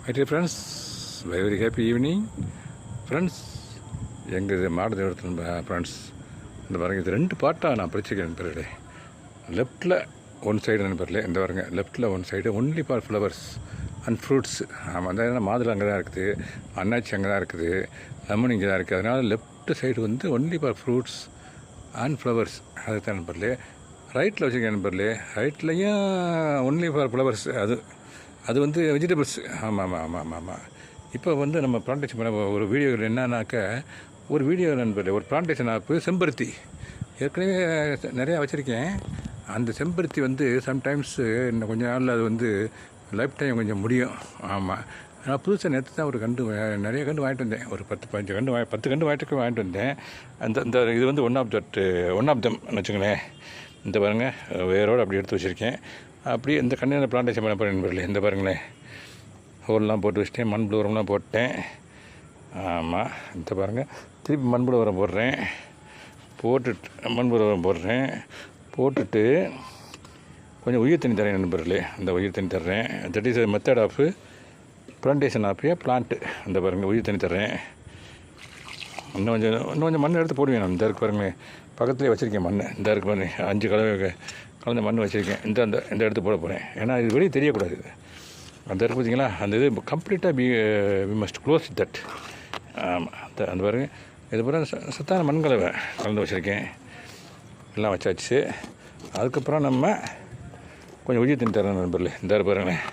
My dear friends, very happy evening. Friends, எங்கள் மாடத்தோட்டத்தில் friends இந்த பாருங்க, இது 2 பார்ட்டாக நான் பிரிச்சுக்கிறேன் நண்பர்களே. லெஃப்டில் ஒன் சைடு நண்பர்களே, இந்த பாருங்க லெஃப்டில் one side only for flowers and fruits. ஆமாம், அந்த மாதுளை அங்கே தான் இருக்குது, அன்னாச்சி அங்கே தான் இருக்குது, லெமன் இங்கே தான் இருக்குது. அதனால் லெஃப்ட் சைடு வந்து only for fruits and flowers. அதுதான் நண்பர்களே. ரைட்டில் வச்சுருக்கேன் நண்பர்களே, ரைட்லேயும் ஒன்லி ஃபார் ஃப்ளவர்ஸ். அது வந்து வெஜிடபிள்ஸ். ஆமாம். இப்போ வந்து நம்ம பிளான்டேஷன் பண்ண ஒரு வீடியோவில் என்னன்னாக்க, ஒரு வீடியோ நண்பர்களே, ஒரு பிளான்டேஷன் ஆப்பு செம்பருத்தி ஏற்கனவே நிறையா வச்சுருக்கேன். அந்த செம்பருத்தி வந்து சம்டைம்ஸ் இன்னும் கொஞ்சம் நாளில் அது வந்து லைஃப் டைம் கொஞ்சம் முடியும். ஆமாம், நான் புதுசாக நேற்று தான் ஒரு நிறைய கண்டு வாங்கிட்டு வந்தேன். ஒரு 10 கண்டு வாங்கிட்டு வந்தேன். அந்த இது வந்து ஒன் ஆஃப் தம் வச்சுங்களேன். இந்த பாருங்கள், வேரோடு அப்படி எடுத்து வச்சுருக்கேன். அப்படியே இந்த கண்ணில் பிளான்டேஷன் பண்ண போகிறேன் நண்பர்களே. இந்த பாருங்களேன், ஹோல்லாம் போட்டு வச்சுட்டேன், மண்புழு உரம்லாம் போட்டேன். ஆமாம், இந்த பாருங்கள், திருப்பி மண்புழு உரம் போடுறேன். மண்புழு உரம் போட்டுட்டு கொஞ்சம் உயிர் தண்ணி தரேன் நண்பர்களே. அந்த உயிர் தண்ணி தர்றேன். That is method of plantation of plant. இந்த பாருங்கள், உயிர் தண்ணி தர்றேன். இன்னும் கொஞ்சம் மண் எடுத்து போடுவேன் நான். இந்த இருக்கு பாருங்கள், பக்கத்துலேயே வச்சுருக்கேன் மண். இந்த இருக்கு பாருங்கள், 5 கலந்த மண் வச்சுருக்கேன். இந்த எடுத்து போட போகிறேன். ஏன்னா இது வெளியே தெரியக்கூடாது. அந்த இருக்கு பார்த்தீங்களா, அந்த இது கம்ப்ளீட்டாக வி மஸ்ட் க்ளோஸ் தட். ஆமாம், அந்த பாருங்கள், இது பாருங்கள், சத்தான மண்கலவை கலந்து வச்சுருக்கேன். எல்லாம் வச்சாச்சு. அதுக்கப்புறம் நம்ம கொஞ்சம் உயிர் தண்ணி தரேன் நண்பர்களே. இந்த பாருங்களேன்,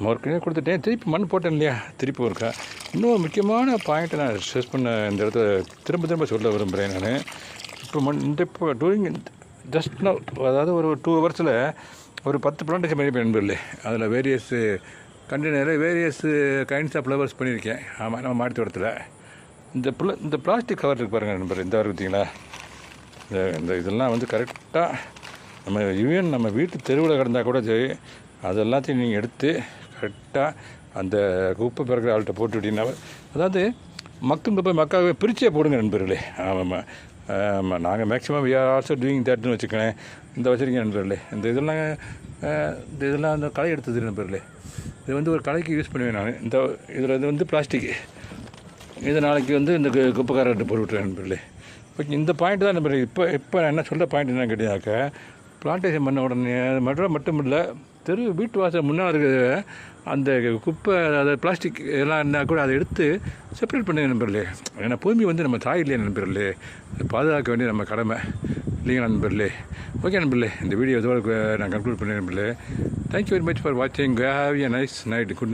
மறுக்கனே கொடுத்துட்டேன். திருப்பி மண் போட்டேன் இல்லையா, திருப்பி ஒருக்கா. இன்னொரு முக்கியமான பாயிண்ட்டை நான் ஸ்ட்ரெஸ் பண்ண இந்த இடத்துல திரும்ப சொல்ல விரும்புகிறேன். நான் இப்போ டூரிங் ஜஸ்ட் நவ், அதாவது ஒரு 2 ஹவர்ஸில் ஒரு 10 பிளான்டேஷன் பண்ணியிருப்பேன் நண்பர்களே. அதில் வேரியஸ் கண்டெய்னரில் வேரியஸ் கைண்ட்ஸ் ஆஃப் ஃப்ளவர்ஸ் பண்ணியிருக்கேன். ஆமாம், நம்ம மாடி தோட்டத்தில். இந்த பிளாஸ்டிக் கவர் இருக்கு பாருங்கள் நண்பர், இந்த பார்த்தீங்களா, இந்த இதெல்லாம் வந்து கரெக்டாக நம்ம வீட்டு தெருவில் கிடந்தால் கூட சரி, அது எல்லாத்தையும் நீங்கள் எடுத்து கரெக்டாக அந்த குப்பை பிறகு ஆள்கிட்ட போட்டு விட்டீங்கன்னா, அதாவது மக்கும் குப்பை மக்காவே பிரிச்சே போடுங்க நண்பர்களே. ஆமாம், நாங்கள் maximum we are also doing தேட்னு வச்சுக்கேன். இந்த வச்சுருக்கேன் நண்பர்களே. இந்த இதெல்லாம் அந்த களை எடுத்தது நண்பர்களே. இது வந்து ஒரு களைக்கு யூஸ் பண்ணுவேன் நான். இது வந்து பிளாஸ்டிக்கு. இது நாளைக்கு வந்து இந்த குப்பைக்காரர்கிட்ட போட்டு விட்டுறேன் நண்பர்களே. ஓகே, இந்த பாயிண்ட் தான் நண்பர்களே. இப்போ நான் என்ன சொல்கிற பாயிண்ட் என்ன கேட்டீங்கன்னாக்கா, பிளான்டேஷன் பண்ண உடனே மட்டும் இல்லை, வீட்டு வாசல் முன்னால் இருக்கிற அந்த குப்பை, அதாவது பிளாஸ்டிக் எல்லாம் இருந்தால் கூட அதை எடுத்து செப்பரேட் பண்ணுங்க நண்பர்களே. ஏன்னா பூமி வந்து நம்ம தாய் இல்லையா நண்பர்களே, அதை பாதுகாக்க வேண்டிய நம்ம கடமை இல்லைங்களா நண்பர்களே. ஓகே நண்பர்களே, இந்த வீடியோ இதோட நான் கன்க்ளூட் பண்ணேன் நண்பர்களே. தேங்க்யூ வெரி மச் ஃபார் வாட்சிங். Have a nice night. Good night.